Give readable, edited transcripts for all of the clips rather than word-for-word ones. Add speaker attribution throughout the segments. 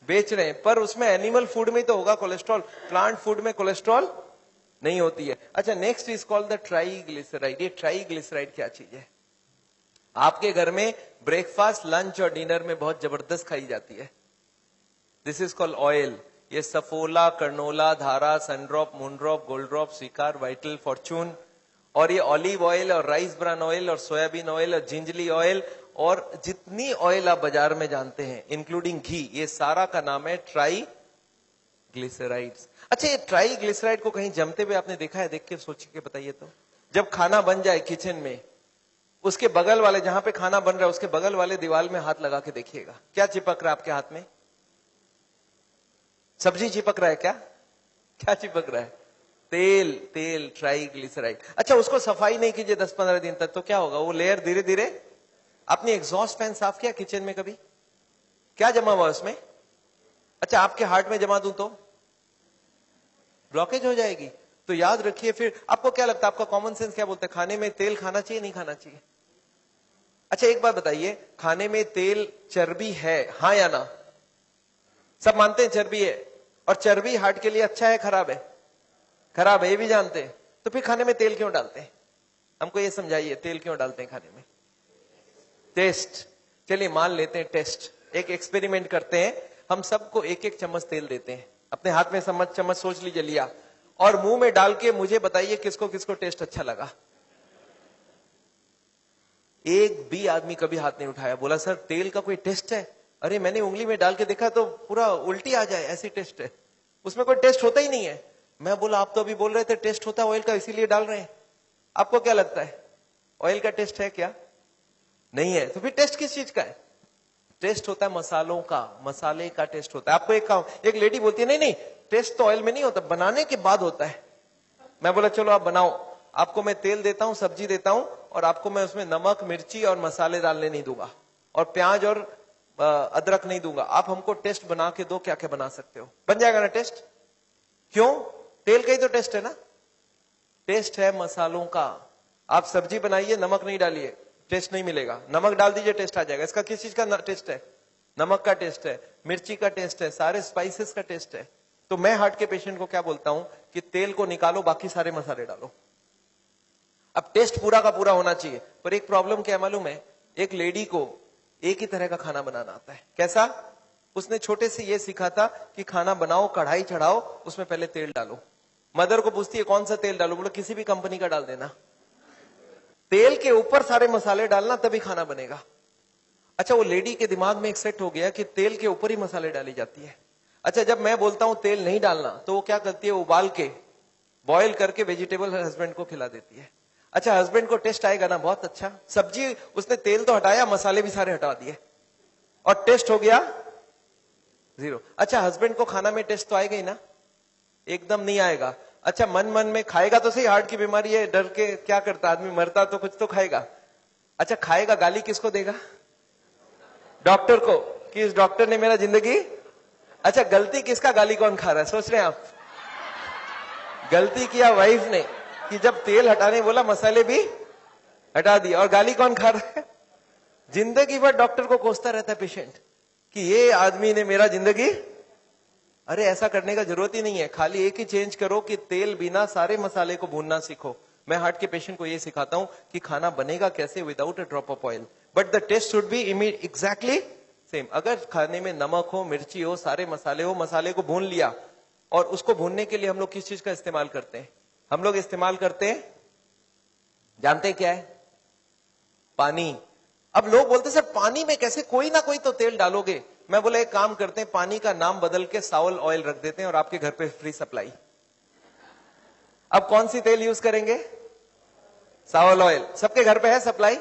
Speaker 1: बेच रहे हैं, पर उसमें एनिमल फूड में तो होगा कोलेस्ट्रॉल, प्लांट फूड में कोलेस्ट्रॉल नहीं होती है। अच्छा, next is called the triglyceride. ये ट्राइग्लिसराइड क्या चीज है? आपके घर में ब्रेकफास्ट, लंच और डिनर में बहुत जबरदस्त खाई जाती है। This is called oil. ये सफोला, कर्नोला, धारा, सनड्रॉप, मूनड्रॉप, गोल्ड्रॉप, स्वीकार, वाइटल, फॉर्चून, और ये ऑलिव ऑयल और राइस ब्रान ऑयल और सोयाबीन ऑयल और जिंजली ऑयल और जितनी ऑयल आप बाजार में जानते हैं इंक्लूडिंग घी, ये सारा का नाम है ट्राइग्लिसराइड्स। अच्छा, ये ट्राइग्लिसराइड को कहीं जमते हुए आपने देखा है? देख के सोच के बताइए तो। जब खाना बन जाए किचन में, उसके बगल वाले, जहां पे खाना बन रहा है उसके बगल वाले दीवार में हाथ लगा के देखिएगा, क्या चिपक रहा है आपके हाथ में? सब्जी चिपक रहा है क्या? क्या चिपक रहा है? तेल। तेल, ट्राइग्लिसराइड। अच्छा, उसको सफाई नहीं कीजिए 10-15 दिन तक तो क्या होगा? वो लेयर धीरे धीरे। आपने एग्जॉस्ट फैन साफ किया किचन में कभी? क्या जमा हुआ उसमें? अच्छा, आपके हार्ट में जमा दूं तो ब्लॉकेज हो जाएगी। तो याद रखिए। फिर आपको क्या लगता है, आपका कॉमन सेंस क्या बोलता है, खाने में तेल खाना चाहिए नहीं खाना चाहिए? अच्छा, एक बात बताइए, खाने में तेल चर्बी है, हाँ या ना? सब मानते हैं चर्बी है, और चर्बी हार्ट के लिए अच्छा है खराब है? खराब है, ये भी जानते हैं। तो फिर खाने में तेल क्यों डालते हैं? हमको ये समझाइए, तेल क्यों डालते हैं खाने में? टेस्ट। चलिए मान लेते हैं टेस्ट, एक एक्सपेरिमेंट करते हैं। हम सबको एक एक चम्मच तेल देते हैं, अपने हाथ में चम्मच सोच लीजिए लिया, और मुंह में डाल के मुझे बताइए किसको किसको टेस्ट अच्छा लगा। एक भी आदमी कभी हाथ नहीं उठाया, बोला सर तेल का कोई टेस्ट है? अरे मैंने उंगली में डाल के देखा तो पूरा उल्टी आ जाए, ऐसी टेस्ट है। उसमें कोई टेस्ट होता ही नहीं है। मैं बोला आप तो अभी बोल रहे थे टेस्ट होता है ऑयल का, इसीलिए डाल रहे हैं। आपको क्या लगता है, ऑयल का टेस्ट है क्या? नहीं है। तो फिर टेस्ट किस चीज का है? टेस्ट होता है मसालों का, मसाले का टेस्ट होता है। आपको एक लेडी बोलती है नहीं नहीं टेस्ट तो ऑयल में नहीं होता, बनाने के बाद होता है। मैं बोला चलो आप बनाओ, आपको मैं तेल देता हूं, सब्जी देता हूं, और आपको मैं उसमें नमक, मिर्ची और मसाले डालने नहीं दूंगा, और प्याज और अदरक नहीं दूंगा। आप हमको टेस्ट बना के दो, क्या क्या बना सकते हो? बन जाएगा ना टेस्ट? क्यों? तेल का ही तो टेस्ट है ना। टेस्ट है मसालों का। आप सब्जी बनाइए, नमक नहीं डालिए, टेस्ट नहीं मिलेगा। नमक डाल दीजिए, टेस्ट आ जाएगा। इसका किस चीज का टेस्ट है? नमक का टेस्ट है, मिर्ची का टेस्ट है, सारे स्पाइसेस का टेस्ट है। तो मैं हार्ट के पेशेंट को क्या बोलता हूं कि तेल को निकालो, बाकी सारे मसाले डालो। अब टेस्ट पूरा का पूरा होना चाहिए। पर एक प्रॉब्लम क्या मालूम है, एक लेडी को एक ही तरह का खाना बनाना आता है। कैसा? उसने छोटे से ये सीखा था कि खाना बनाओ, कढ़ाई चढ़ाओ, उसमें पहले तेल डालो। मदर को पूछती है कौन सा तेल डालो? बोलो किसी भी कंपनी का डाल देना। तेल के ऊपर सारे मसाले डालना, तभी खाना बनेगा। अच्छा, वो लेडी के दिमाग में एक सेट हो गया कि तेल के ऊपर ही मसाले डाली जाती है। अच्छा, जब मैं बोलता हूं तेल नहीं डालना, तो वो क्या करती है, उबाल के बॉयल करके वेजिटेबल हस्बैंड को खिला देती है। अच्छा, हस्बैंड को टेस्ट आएगा ना, बहुत अच्छा। सब्जी उसने तेल तो हटाया, मसाले भी सारे हटा दिए, और टेस्ट हो गया जीरो। अच्छा, हस्बैंड को खाना में टेस्ट तो आएगा ही ना? एकदम नहीं आएगा। अच्छा, मन मन में खाएगा तो सही, हार्ट की बीमारी है, डर के क्या करता आदमी, मरता तो कुछ तो खाएगा। अच्छा, खाएगा, गाली किसको देगा? डॉक्टर को, कि इस डॉक्टर ने मेरा जिंदगी। अच्छा, गलती किसका, गाली कौन खा रहा है? सोच रहे हैं आप? गलती किया वाइफ ने, कि जब तेल हटाने बोला मसाले भी हटा दिया, और गाली कौन खा रहा है? जिंदगी भर डॉक्टर को कोसता रहता है पेशेंट कि ये आदमी ने मेरा जिंदगी। अरे ऐसा करने का जरूरत ही नहीं है, खाली एक ही चेंज करो कि तेल बिना सारे मसाले को भूनना सीखो। मैं हार्ट के पेशेंट को ये सिखाता हूं कि खाना बनेगा कैसे, without a drop of oil, but the taste should be exactly same. अगर खाने में नमक हो, मिर्ची हो, सारे मसाले हो, मसाले को भून लिया, और उसको भूनने के लिए हम लोग किस चीज का इस्तेमाल करते हैं? हम लोग इस्तेमाल करते हैं, जानते हैं क्या है? पानी। अब लोग बोलते सर पानी में कैसे, कोई ना कोई तो तेल डालोगे। मैं बोला एक काम करते हैं, पानी का नाम बदल के सावल ऑयल रख देते हैं, और आपके घर पे फ्री सप्लाई। अब कौन सी तेल यूज करेंगे? सावल ऑयल। सबके घर पे है सप्लाई?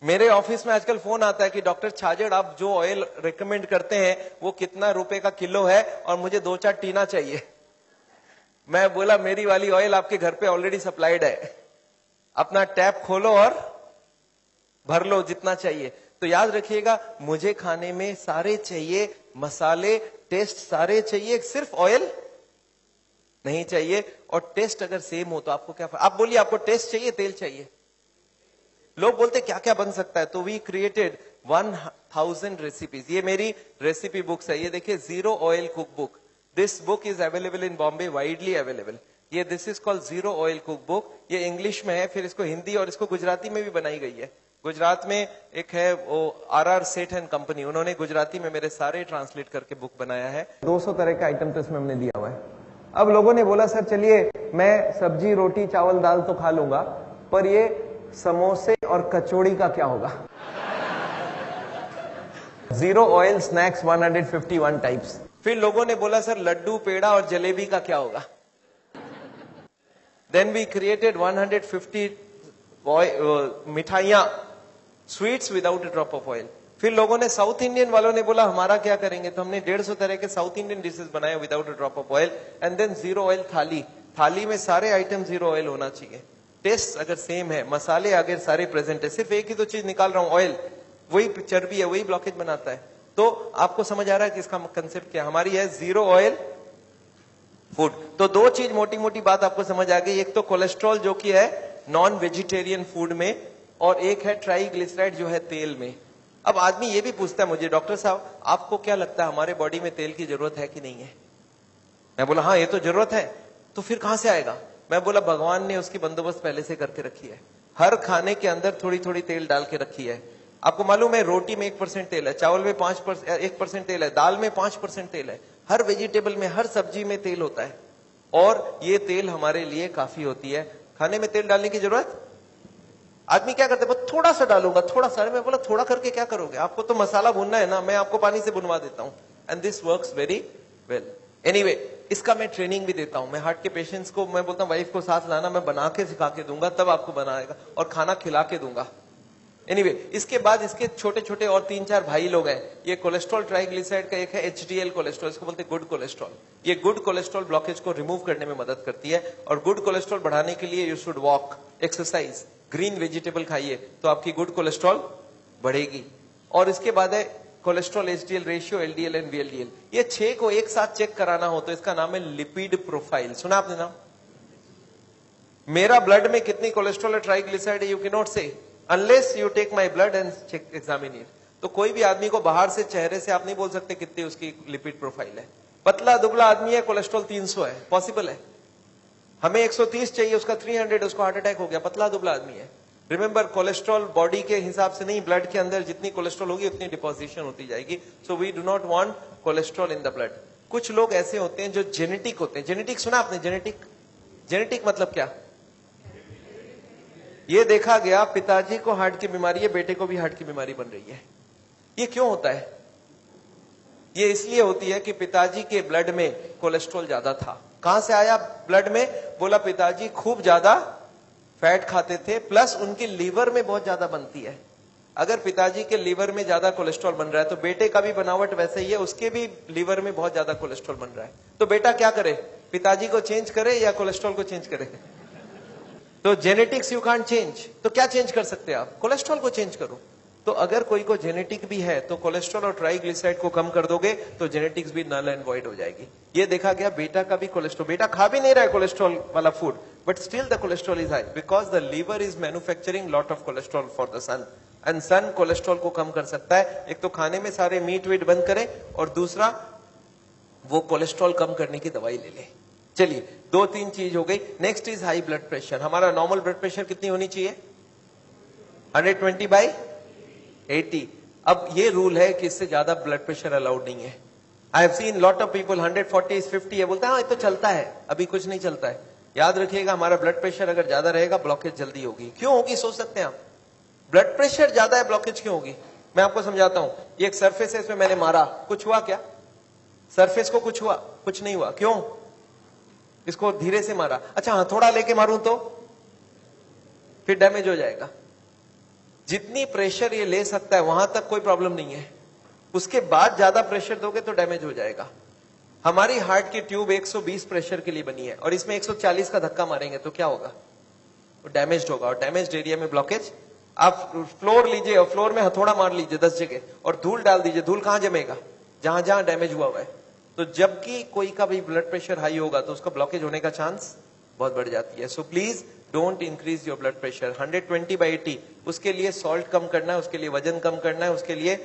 Speaker 1: मेरे ऑफिस में आजकल फोन आता है कि डॉक्टर छाजेड़ आप जो ऑयल रिकमेंड करते हैं वो कितना रुपए का किलो है, और मुझे 2-4 टीना चाहिए। मैं बोला मेरी वाली ऑयल आपके घर पे ऑलरेडी सप्लाइड है, अपना टैप खोलो और भर लो जितना चाहिए। तो याद रखिएगा, मुझे खाने में सारे चाहिए, मसाले, टेस्ट सारे चाहिए, सिर्फ ऑयल नहीं चाहिए। और टेस्ट अगर सेम हो तो आपको क्या, आप बोलिए आपको टेस्ट चाहिए तेल चाहिए? लोग बोलते क्या क्या बन सकता है, तो वी क्रिएटेड 1000 रेसिपीज। ये मेरी रेसिपी बुक्स है, ये देखिए zero oil cook book. This book is available in Bombay, widely available. ये this is called zero oil cook book. ये इंग्लिश में है, फिर इसको हिंदी और इसको गुजराती में भी बनाई गई है। गुजरात में एक है वो RR सेठ एंड कंपनी, उन्होंने गुजराती में मेरे सारे ट्रांसलेट करके बुक बनाया है। 200 तरह का आइटम तो इसमें हमने दिया हुआ है। अब लोगों ने बोला सर चलिए मैं सब्जी रोटी चावल दाल तो खा लूंगा, पर ये समोसे और कचौड़ी का क्या होगा? Zero oil snacks 151 types. फिर लोगों ने बोला सर लड्डू पेड़ा और जलेबी का क्या होगा? देन वी क्रिएटेड 150 मिठाइयां, sweets without a drop of oil. फिर लोगों ने, साउथ इंडियन वालों ने बोला हमारा क्या करेंगे, तो हमने 150 तरह के साउथ इंडियन डिशेस बनाए without a drop of oil. And than zero oil थाली, थाली में सारे आइटम जीरो ऑयल होना चाहिए। टेस्ट अगर सेम है, मसाले अगर सारे प्रेजेंट है, सिर्फ एक ही तो चीज निकाल रहा हूं ऑयल, वही चर्बी है, वही ब्लॉकेज बनाता है। तो आपको समझ आ रहा है कि इसका कंसेप्ट क्या हमारी है, जीरो ऑयल फूड। तो दो चीज मोटी मोटी बात आपको समझ आ गई, एक तो कोलेस्ट्रॉल जो कि है नॉन वेजिटेरियन फूड में, और एक है ट्राइग्लिसराइड जो है तेल में। अब आदमी ये भी पूछता है मुझे, डॉक्टर साहब आपको क्या लगता है हमारे बॉडी में तेल की जरूरत है कि नहीं है? मैं बोला हाँ ये तो जरूरत है। तो फिर कहां से आएगा? मैं बोला भगवान ने उसकी बंदोबस्त पहले से करके रखी है। हर खाने के अंदर थोड़ी थोड़ी तेल डाल के रखी है। आपको मालूम है रोटी में 1% तेल है, चावल में 1% तेल है, दाल में 5% तेल है, हर वेजिटेबल में हर सब्जी में तेल होता है, और ये तेल हमारे लिए काफी होती है। खाने में तेल डालने की जरूरत, आदमी क्या करते हैं, थोड़ा सा डालूंगा, थोड़ा सा। मैं बोला थोड़ा करके क्या करोगे, आपको तो मसाला भूनना है ना, मैं आपको पानी से भुनवा देता हूं, and this works very well. Anyway, इसका मैं ट्रेनिंग भी देता हूं। मैं हार्ट के पेशेंट्स को मैं बोलता हूं वाइफ को साथ लाना, मैं बना के सिखा के दूंगा, तब आपको बनाएगा, और खाना खिला के दूंगा। एनीवे, इसके बाद इसके छोटे छोटे और 3-4 भाई लोग हैं। ये कोलेस्ट्रॉल ट्राइग्लिसराइड का एक है HDL कोलेस्ट्रॉल, इसको बोलते हैं गुड कोलेस्ट्रॉल। ये गुड कोलेस्ट्रॉल ब्लॉकेज को रिमूव करने में मदद करती है, और गुड कोलेस्ट्रॉल बढ़ाने के लिए you should walk, exercise, green vegetable खाइए, तो आपकी गुड कोलेस्ट्रॉल बढ़ेगी। और इसके बाद है cholesterol HDL ratio, LDL and VLDL। ये 6 को एक साथ चेक कराना हो तो इसका नाम है लिपिड प्रोफाइल। सुना आपने नाम? मेरा ब्लड में कितनी कोलेस्ट्रॉल है, ट्राइग्लिसराइड है, you can not say unless you take my blood and check examine it. तो कोई भी आदमी को बाहर से चेहरे से आप नहीं बोल सकते कितनी उसकी लिपिड प्रोफाइल है। पतला दुबला आदमी है, कोलेस्ट्रॉल 300 है, पॉसिबल है? हमें 130 चाहिए, उसका 300, उसको हार्ट अटैक हो गया, पतला दुबला आदमी है। रिमेंबर, कोलेस्ट्रॉल बॉडी के हिसाब से नहीं, ब्लड के अंदर जितनी कोलेस्ट्रॉल होगी उतनी डिपोजिशन होती जाएगी। So we do not want cholesterol in the blood. कुछ लोग ऐसे होते हैं जो जेनेटिक होते हैं। जेनेटिक सुना आपने? जेनेटिक, जेनेटिक मतलब क्या? ये देखा गया पिताजी को हार्ट की बीमारी है, बेटे को भी हार्ट की बीमारी बन रही है। ये क्यों होता है? ये इसलिए होती है कि पिताजी के ब्लड में कोलेस्ट्रॉल ज्यादा था। कहां से आया ब्लड में? बोला पिताजी खूब ज्यादा फैट खाते थे, प्लस उनके लीवर में बहुत ज्यादा बनती है। अगर पिताजी के लीवर में ज्यादा कोलेस्ट्रॉल बन रहा है तो बेटे का भी बनावट वैसे ही है, उसके भी लीवर में बहुत ज्यादा कोलेस्ट्रॉल बन रहा है। तो बेटा क्या करे, पिताजी को चेंज करे या कोलेस्ट्रॉल को चेंज करे? तो जेनेटिक्स यू कांट चेंज, तो क्या चेंज कर सकते हैं आप? कोलेस्ट्रॉल को चेंज करो। तो अगर कोई को जेनेटिक भी है तो कोलेस्ट्रॉल और ट्राइग्लिसराइड को कम कर दोगे तो जेनेटिक्स भी नल एंड वॉइड हो जाएगी। ये देखा गया बेटा का भी कोलेस्ट्रॉल, बेटा खा भी नहीं रहा है कोलेस्ट्रॉल वाला food, but still the cholesterol is high because the liver is manufacturing lot of cholesterol for the sun, and sun cholesterol को कम कर सकता है। एक तो खाने में सारे मीट वीट बंद करें, और दूसरा वो कोलेस्ट्रॉल कम करने की दवाई ले ले। चलिए 2-3 चीज हो गई। Next is high blood pressure. हमारा नॉर्मल ब्लड प्रेशर कितनी होनी चाहिए? 120/80। अब ये रूल है कि इससे ज्यादा ब्लड प्रेशर अलाउड नहीं है। I have seen lot of people 140/50 है, बोलते हैं हाँ ये तो चलता है, अभी कुछ नहीं चलता है। याद रखिएगा हमारा ब्लड प्रेशर अगर ज्यादा रहेगा ब्लॉकेज जल्दी होगी। क्यों होगी सोच सकते हैं आप? ब्लड प्रेशर ज्यादा है, ब्लॉकेज क्यों होगी? मैं आपको समझाता हूं। ये एक सरफेस है, इसमें मैंने मारा, कुछ हुआ क्या? सरफेस को कुछ हुआ? कुछ नहीं हुआ। क्यों? इसको धीरे से मारा। अच्छा हथौड़ा लेके मारूं तो फिर डैमेज हो जाएगा। जितनी प्रेशर ये ले सकता है वहां तक कोई प्रॉब्लम नहीं है, उसके बाद ज्यादा प्रेशर दोगे तो डैमेज हो जाएगा। हमारी हार्ट की ट्यूब 120 प्रेशर के लिए बनी है, और इसमें 140 का धक्का मारेंगे तो क्या होगा? तो डैमेज होगा, और डैमेज एरिया में ब्लॉकेज। आप फ्लोर लीजिए और फ्लोर में हथौड़ा मार लीजिए 10 जगह, और धूल डाल दीजिए, धूल कहां जमेगा? जहां जहां डैमेज हुआ है। तो जबकि कोई का भी ब्लड प्रेशर हाई होगा तो उसका ब्लॉकेज होने का चांस बहुत बढ़ जाती है। So please don't increase your blood pressure. 120/80, उसके लिए सॉल्ट कम करना है, उसके लिए वजन कम करना है, उसके लिए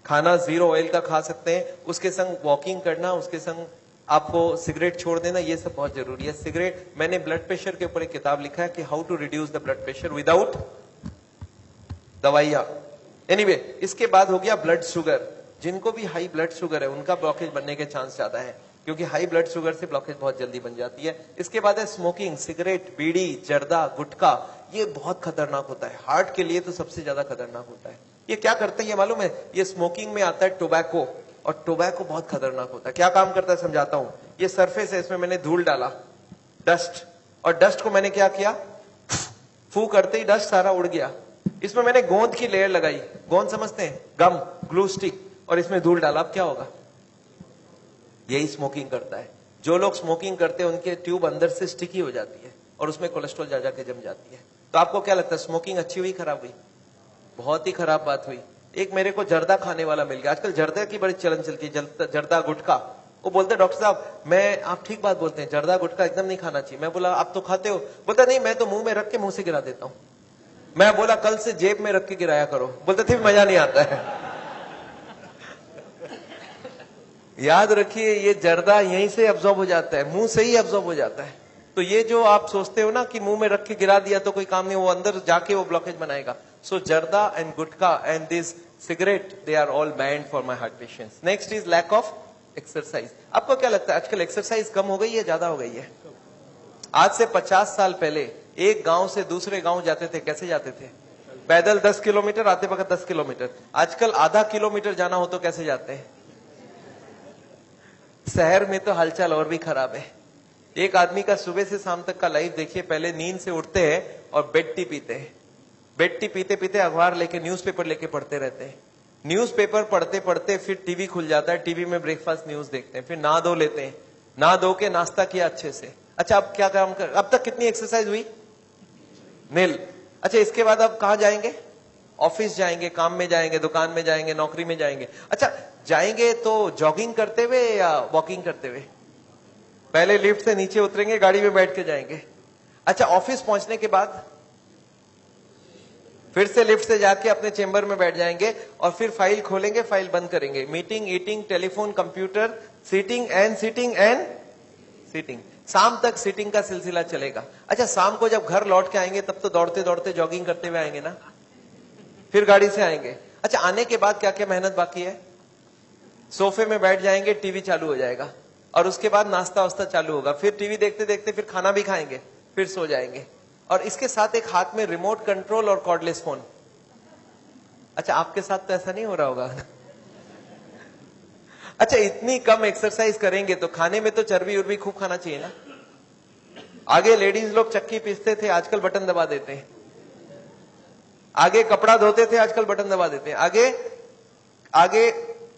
Speaker 1: खाना 0 ऑयल का खा सकते हैं, उसके संग वॉकिंग करना, उसके संग आपको सिगरेट छोड़ देना, ये सब बहुत जरूरी है। सिगरेट, मैंने ब्लड प्रेशर के ऊपर एक किताब लिखा है कि how to reduce the blood pressure without दवाइयां। एनीवे, इसके बाद हो गया ब्लड शुगर। जिनको भी हाई ब्लड शुगर है उनका ब्लॉकेज बनने के चांस ज्यादा है, क्योंकि हाई ब्लड शुगर से ब्लॉकेज बहुत जल्दी बन जाती है। इसके बाद है स्मोकिंग, सिगरेट, बीड़ी, जर्दा, गुटखा, ये बहुत खतरनाक होता है। हार्ट के लिए तो सबसे ज्यादा खतरनाक होता है। ये क्या करते हैं ये मालूम है? ये स्मोकिंग में आता है टोबैको, और टोबैको बहुत खतरनाक होता है। क्या काम करता है समझाता हूं। ये सरफेस है, इसमें मैंने धूल डाला, डस्ट, और डस्ट को मैंने क्या किया, फू करते ही डस्ट सारा उड़ गया। इसमें मैंने गोंद की लेयर लगाई, गोंद समझते हैं, गम, ग्लू स्टिक, और इसमें धूल डाला। अब क्या होगा? यही स्मोकिंग करता है। जो लोग स्मोकिंग करते हैं उनके ट्यूब अंदर से स्टिकी हो जाती है और उसमें कोलेस्ट्रॉल जा जाके जम जाती है। तो आपको क्या लगता है, स्मोकिंग अच्छी हुई खराब हुई? बहुत ही खराब बात हुई। एक मेरे को जर्दा खाने वाला मिल गया, आजकल जर्दा की बड़ी चलन चलती है, जर्दा गुटखा। वो बोलते डॉक्टर साहब, मैं, आप ठीक बात बोलते हैं, जर्दा गुटखा एकदम नहीं खाना चाहिए। मैं बोला आप तो खाते हो? बोलता नहीं, मैं तो मुंह में रख के मुंह से गिरा देता हूं। मैं बोला कल से जेब में रख के गिराया करो। बोलते थे मजा नहीं आता है। याद रखिए, ये जर्दा यहीं से अब्सॉर्ब हो जाता है, मुंह से ही अब्सॉर्ब हो जाता है। तो ये जो आप सोचते हो ना कि मुंह में रख के गिरा दिया तो कोई काम नहीं, वो अंदर जाके वो ब्लॉकेज बनाएगा। So zarda and gutkha and this cigarette, they are all banned for my heart patients. Next is lack of exercise. आपको क्या लगता है आजकल एक्सरसाइज कम हो गई है ज्यादा हो गई है? आज से 50 साल पहले एक गांव से दूसरे गांव जाते थे, कैसे जाते थे? पैदल 10 किलोमीटर, आते वक्त 10 किलोमीटर। आजकल आधा किलोमीटर जाना हो तो कैसे जाते हैं? शहर में तो हालचाल और भी खराब है। एक आदमी का सुबह से शाम तक का लाइफ देखिए। पहले नींद से उठते हैं और बेड टी पीते हैं, बेड टी पीते पीते अखबार लेके, न्यूज़पेपर लेके पढ़ते रहते हैं। न्यूज़पेपर पढ़ते पढ़ते फिर टीवी खुल जाता है, टीवी में ब्रेकफास्ट न्यूज देखते हैं, फिर नहा धो लेते हैं, नहा धो के नाश्ता किया अच्छे से। अच्छा, अब क्या काम कर, अब तक कितनी एक्सरसाइज हुई? नील। अच्छा, इसके बाद अब कहां जाएंगे? ऑफिस जाएंगे, काम में जाएंगे, दुकान में जाएंगे, नौकरी में जाएंगे। अच्छा, जाएंगे तो जॉगिंग करते हुए या वॉकिंग करते हुए? पहले लिफ्ट से नीचे उतरेंगे, गाड़ी में बैठ के जाएंगे। अच्छा, ऑफिस पहुंचने के बाद फिर से लिफ्ट से जाके अपने चेंबर में बैठ जाएंगे और फिर फाइल खोलेंगे, फाइल बंद करेंगे। Meeting, eating, telephone, computer, sitting and sitting and sitting. शाम तक सीटिंग का सिलसिला चलेगा। अच्छा, शाम को जब घर लौट के आएंगे तब तो दौड़ते दौड़ते जॉगिंग करते हुए आएंगे ना, फिर गाड़ी से आएंगे। अच्छा, आने के बाद क्या क्या मेहनत बाकी है? सोफे में बैठ जाएंगे, टीवी चालू हो जाएगा, और उसके बाद नाश्ता वास्ता चालू होगा, फिर टीवी देखते देखते फिर खाना भी खाएंगे, फिर सो जाएंगे, और इसके साथ एक हाथ में रिमोट कंट्रोल और कॉर्डलेस फोन। अच्छा, आपके साथ तो ऐसा नहीं हो रहा होगा। अच्छा, इतनी कम एक्सरसाइज करेंगे तो खाने में तो चर्बी उर्बी खूब खाना चाहिए ना। आगे लेडीज लोग चक्की पीसते थे, आजकल बटन दबा देते हैं। आगे कपड़ा धोते थे, आजकल बटन दबा देते हैं। आगे आगे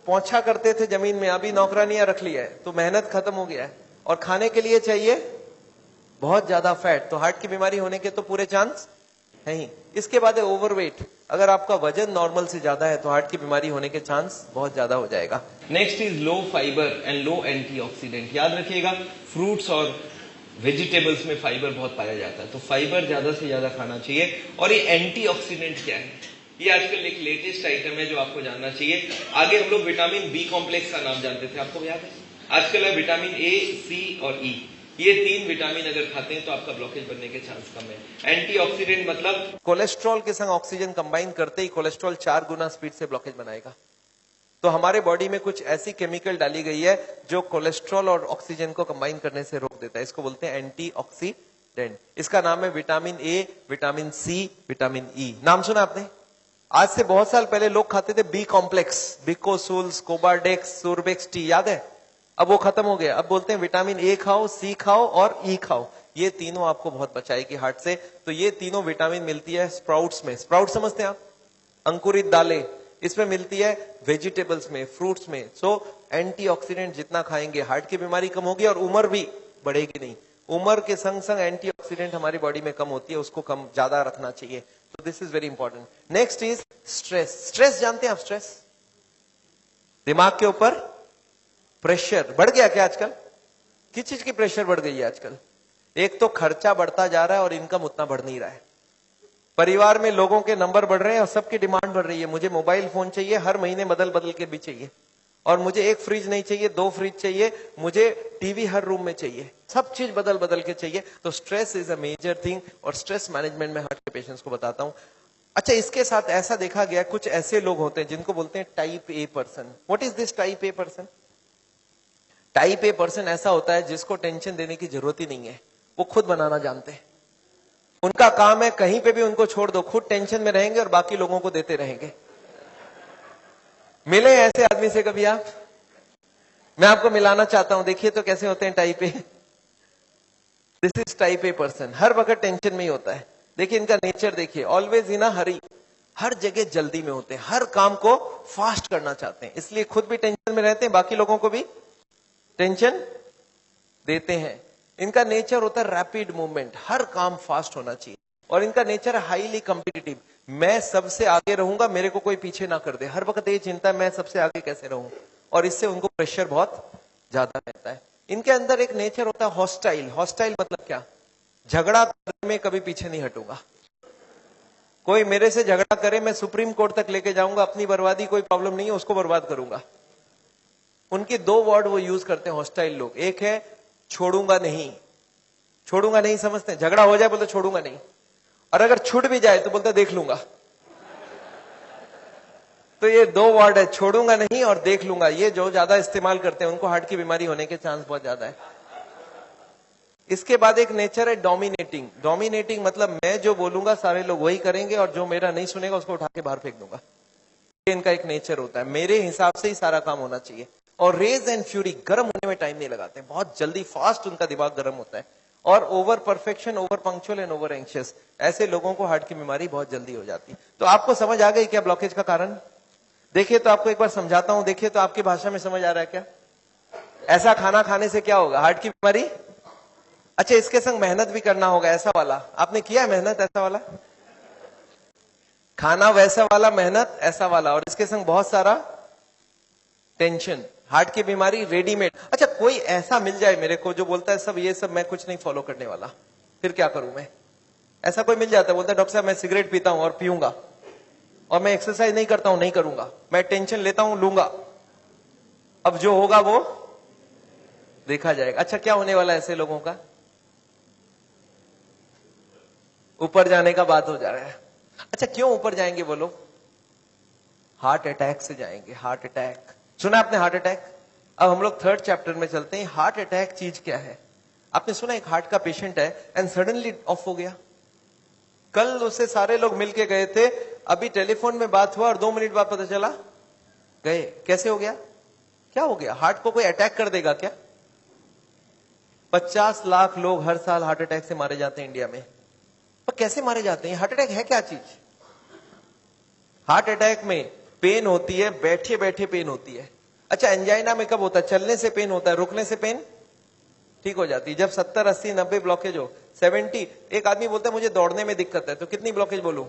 Speaker 1: पोंछा करते थे जमीन में, अभी नौकरानियां रख लिया है, तो मेहनत खत्म हो गया है। और खाने के लिए चाहिए बहुत ज्यादा फैट, तो हार्ट की बीमारी होने के तो पूरे चांस है ही। इसके बाद है ओवरवेट। अगर आपका वजन नॉर्मल से ज्यादा है तो हार्ट की बीमारी होने के चांस बहुत ज्यादा हो जाएगा। Next is low fibre and low antioxidant. याद रखिएगा, फ्रूट्स और वेजिटेबल्स में फाइबर बहुत पाया जाता है, तो फाइबर ज्यादा से ज्यादा खाना चाहिए। और ये एंटीऑक्सीडेंट क्या है, ये आजकल एक लेटेस्ट आइटम है जो आपको जानना चाहिए। आगे हम लोग विटामिन बी कॉम्प्लेक्स का नाम जानते थे, आपको याद है? आजकल है विटामिन ए, सी और ई। ये 3 विटामिन अगर खाते हैं तो आपका ब्लॉकेज बनने के चांस कम है। एंटीऑक्सीडेंट मतलब कोलेस्ट्रॉल के संग ऑक्सीजन कंबाइन करते ही कोलेस्ट्रॉल 4 गुना स्पीड से ब्लॉकेज बनाएगा। तो हमारे बॉडी में कुछ ऐसी केमिकल डाली गई है जो कोलेस्ट्रॉल और ऑक्सीजन को कंबाइन करने से रोक देता है। इसको बोलते हैं एंटीऑक्सीडेंट। इसका नाम है vitamin A, vitamin C, vitamin E. नाम सुना आपने? आज से बहुत साल पहले लोग खाते थे बी कॉम्प्लेक्स, बिकोसूल्स, कोबाडेक्स, सुरबेक्स टी, याद है? अब वो खत्म हो गया। अब बोलते हैं विटामिन ए खाओ, सी खाओ और ई खाओ। ये तीनों आपको बहुत बचाएगी हार्ट से। तो ये तीनों विटामिन मिलती है स्प्राउट्स में। स्प्राउट समझते हैं आप? अंकुरित दालें, इसमें मिलती है वेजिटेबल्स में, फ्रूट्स में। सो एंटीऑक्सीडेंट जितना खाएंगे हार्ट की बीमारी कम होगी और उम्र भी बढ़ेगी नहीं। उम्र के संग संग एंटीऑक्सीडेंट हमारी बॉडी में कम होती है, उसको कम ज्यादा रखना चाहिए। तो this is very important. Next is stress. Stress जानते हैं आप? स्ट्रेस, दिमाग के ऊपर प्रेशर बढ़ गया क्या आजकल? किस चीज की प्रेशर बढ़ गई है आजकल? एक तो खर्चा बढ़ता जा रहा है और इनकम उतना बढ़ नहीं रहा है। परिवार में लोगों के नंबर बढ़ रहे हैं और सबकी डिमांड बढ़ रही है। मुझे मोबाइल फोन चाहिए, हर महीने बदल बदल के भी चाहिए, और मुझे एक फ्रिज नहीं चाहिए, 2 फ्रिज चाहिए, मुझे टीवी हर रूम में चाहिए, सब चीज बदल बदल के चाहिए। तो stress is a major thing, और स्ट्रेस मैनेजमेंट में हार्ट के पेशेंट्स को बताता हूं। अच्छा, इसके साथ ऐसा देखा गया कुछ ऐसे लोग होते हैं जिनको बोलते हैं type A person. What is this type A person? Type A person ऐसा होता है जिसको टेंशन देने की जरूरत ही नहीं है, वो खुद बनाना जानते हैं। उनका काम है कहीं पे भी उनको छोड़ दो, खुद टेंशन में रहेंगे और बाकी लोगों को देते रहेंगे। मिले ऐसे आदमी से कभी आप? मैं आपको मिलाना चाहता हूं, देखिए तो कैसे होते हैं type A. This is type A person, हर वक्त टेंशन में ही होता है। देखिए इनका नेचर देखिए, ऑलवेज इन अ हरी, हर जगह जल्दी में होते हैं, हर काम को फास्ट करना चाहते हैं, इसलिए खुद भी टेंशन में रहते हैं, बाकी लोगों को भी टेंशन देते हैं। इनका नेचर होता है रैपिड मूवमेंट, हर काम फास्ट होना चाहिए, और इनका नेचर है हाईली कॉम्पिटिटिव। मैं सबसे आगे रहूंगा, मेरे को कोई पीछे ना कर दे, हर वक्त ये चिंता है मैं सबसे आगे कैसे रहूं, और इससे उनको प्रेशर बहुत ज्यादा रहता है। इनके अंदर एक नेचर होता है हॉस्टाइल। हॉस्टाइल मतलब क्या? झगड़ा करने में कभी पीछे नहीं हटूंगा। कोई मेरे से झगड़ा करे, मैं सुप्रीम कोर्ट तक लेके जाऊंगा, अपनी बर्बादी कोई प्रॉब्लम नहीं है, उसको बर्बाद करूंगा। उनके 2 वर्ड वो यूज करते हैं हॉस्टाइल लोग, एक है छोड़ूंगा नहीं। छोड़ूंगा नहीं समझते हैं? झगड़ा हो जाए बोलते छोड़ूंगा नहीं, और अगर छूट भी जाए तो बोलते देख लूंगा। तो ये 2 वर्ड है, छोड़ूंगा नहीं और देख लूंगा। ये जो ज्यादा इस्तेमाल करते हैं उनको हार्ट की बीमारी होने के चांस बहुत ज्यादा है। इसके बाद एक नेचर है डोमिनेटिंग। डोमिनेटिंग मतलब मैं जो बोलूंगा सारे लोग वही करेंगे, और जो मेरा नहीं सुनेगा उसको उठा के बाहर फेंक दूंगा। इनका एक नेचर होता है, मेरे हिसाब से ही सारा काम होना चाहिए। और रेज एंड फ्यूरी, गर्म होने में टाइम नहीं लगाते, बहुत जल्दी फास्ट उनका दिमाग गर्म होता है। और over perfection, over punctual and over anxious, ऐसे लोगों को हार्ट की बीमारी बहुत जल्दी हो जाती है। तो आपको समझ आ गई क्या ब्लॉकेज का कारण? देखिए तो आपको एक बार समझाता हूं, देखिए तो आपकी भाषा में समझ आ रहा है क्या? ऐसा खाना खाने से क्या होगा? हार्ट की बीमारी। अच्छा, इसके संग मेहनत भी करना होगा, ऐसा वाला आपने किया है मेहनत? ऐसा वाला खाना, वैसा वाला मेहनत, ऐसा वाला, और इसके संग बहुत सारा टेंशन, हार्ट की बीमारी रेडीमेड। अच्छा, कोई ऐसा मिल जाए मेरे को जो बोलता है सब ये सब मैं कुछ नहीं फॉलो करने वाला, फिर क्या करूं मैं? ऐसा कोई मिल जाता है, बोलता है डॉक्टर साहब मैं सिगरेट पीता हूं और पीऊंगा, और मैं एक्सरसाइज नहीं करता हूं, नहीं करूंगा, मैं टेंशन लेता हूं, लूंगा, अब जो होगा वो देखा जाएगा। अच्छा, क्या होने वाला है ऐसे लोगों का? ऊपर जाने का बात हो जा रहा है। अच्छा, क्यों ऊपर जाएंगे वो लोग? हार्ट अटैक से जाएंगे। हार्ट अटैक सुना आपने? Heart attack. अब हम लोग 3rd चैप्टर में चलते हैं। हार्ट अटैक चीज क्या है? आपने सुना एक हार्ट का पेशेंट है एंड सडनली ऑफ हो गया। कल उससे सारे लोग मिलके गए थे, अभी टेलीफोन में बात हुआ और 2 मिनट बाद पता चला गए। कैसे हो गया? क्या हो गया? हार्ट को कोई अटैक कर देगा क्या? 50 लाख लोग हर साल हार्ट अटैक से मारे जाते हैं इंडिया में। पर कैसे मारे जाते हैं? हार्ट अटैक है क्या चीज? हार्ट अटैक में पेन होती है, बैठे बैठे पेन होती है। अच्छा, एंजाइना में कब होता है? चलने से पेन होता है, रुकने से पेन ठीक हो जाती है। जब 70, 80, 90 ब्लॉकेज हो, 70, एक आदमी बोलता है मुझे दौड़ने में दिक्कत है, तो कितनी ब्लॉकेज बोलूं?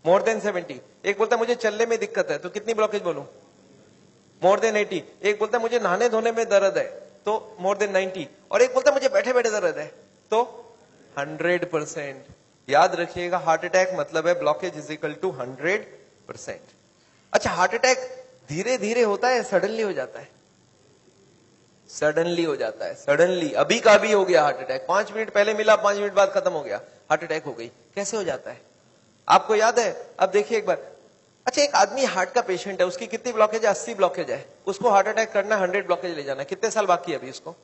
Speaker 1: More than 70। एक बोलता है मुझे चलने में दिक्कत है, तो कितनी ब्लॉकेज बोलूं? More than 80। एक बोलता है मुझे नहाने धोने में दर्द है, तो मोर देन 90। और एक बोलता है मुझे बैठे बैठे दर्द है, तो 100%। याद रखिएगा, हार्ट अटैक मतलब है ब्लॉकेज इज इक्वल टू 100%। अच्छा, हार्ट अटैक धीरे धीरे होता है, सडनली हो जाता है? सडनली हो जाता है। सडनली अभी का भी हो गया हार्ट अटैक, 5 मिनट पहले मिला, 5 मिनट बाद खत्म हो गया, हार्ट अटैक हो गई। कैसे हो जाता है आपको याद है? अब देखिए एक बार। अच्छा, एक आदमी हार्ट का पेशेंट है, उसकी कितनी ब्लॉकेज है? 80 ब्लॉकेज है। उसको हार्ट अटैक करना, 100 ब्लॉकेज ले जाना, कितने साल बाकी है अभी उसको?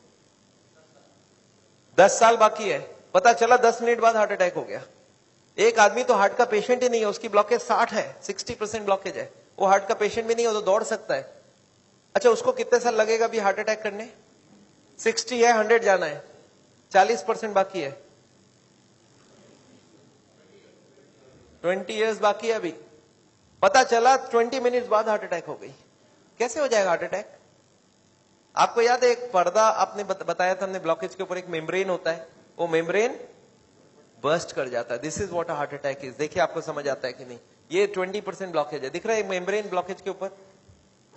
Speaker 1: 10 साल बाकी है। पता चला 10 मिनट बाद हार्ट अटैक हो गया। एक आदमी तो हार्ट का पेशेंट ही नहीं है, उसकी ब्लॉकेज 60 है, 60% ब्लॉकेज है, वो हार्ट का पेशेंट भी नहीं है, वो तो दौड़ सकता है। अच्छा, उसको कितने साल लगेगा अभी हार्ट अटैक करने? 60 है, 100 जाना है, 40% बाकी है, 20 इयर्स बाकी है अभी। पता चला 20 मिनट्स बाद हार्ट अटैक हो गई। कैसे हो जाएगा हार्ट अटैक? आपको याद है एक पर्दा आपने बताया था हमने, ब्लॉकेज के ऊपर एक मेम्ब्रेन होता है, वो मेम्ब्रेन बर्स्ट कर जाता है। This is what a heart attack is. देखिए आपको समझ आता है कि नहीं? ये 20% ब्लॉकेज है, दिख रहा है मेम्ब्रेन ब्लॉकेज के ऊपर।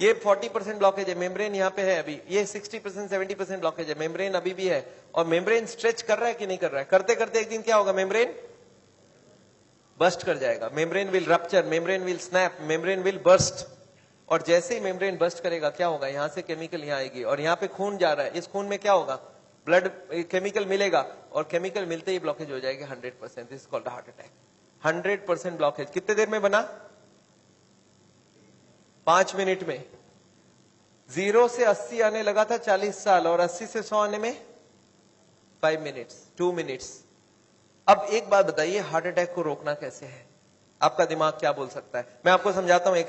Speaker 1: ये 40% ब्लॉकेज है, मेम्ब्रेन यहाँ पे है अभी, ये 60% 70% ब्लॉकेज है, मेम्ब्रेन अभी भी है। और मेम्ब्रेन स्ट्रेच कर रहा है कि नहीं कर रहा है? करते करते एक दिन क्या होगा, मेम्ब्रेन बर्स्ट कर जाएगा, membrane will rupture, membrane will snap, membrane will burst. और जैसे ही मेम्ब्रेन बर्स्ट करेगा क्या होगा, यहां से केमिकल यहां आएगी और यहाँ पे खून जा रहा है, इस खून में क्या होगा, ब्लड केमिकल मिलेगा और केमिकल मिलते ही ब्लॉकेज हो जाएगी 100%। This is called heart attack. 100% blockage कितने देर में बना? 5 मिनट में। 0 से 80 आने लगा था 40 साल और 80 से 100 आने में 5 मिनट्स, 2 मिनट्स। अब एक बात बताइए, हार्ट अटैक को रोकना कैसे है? आपका दिमाग क्या बोल सकता है? मैं आपको समझाता हूं एक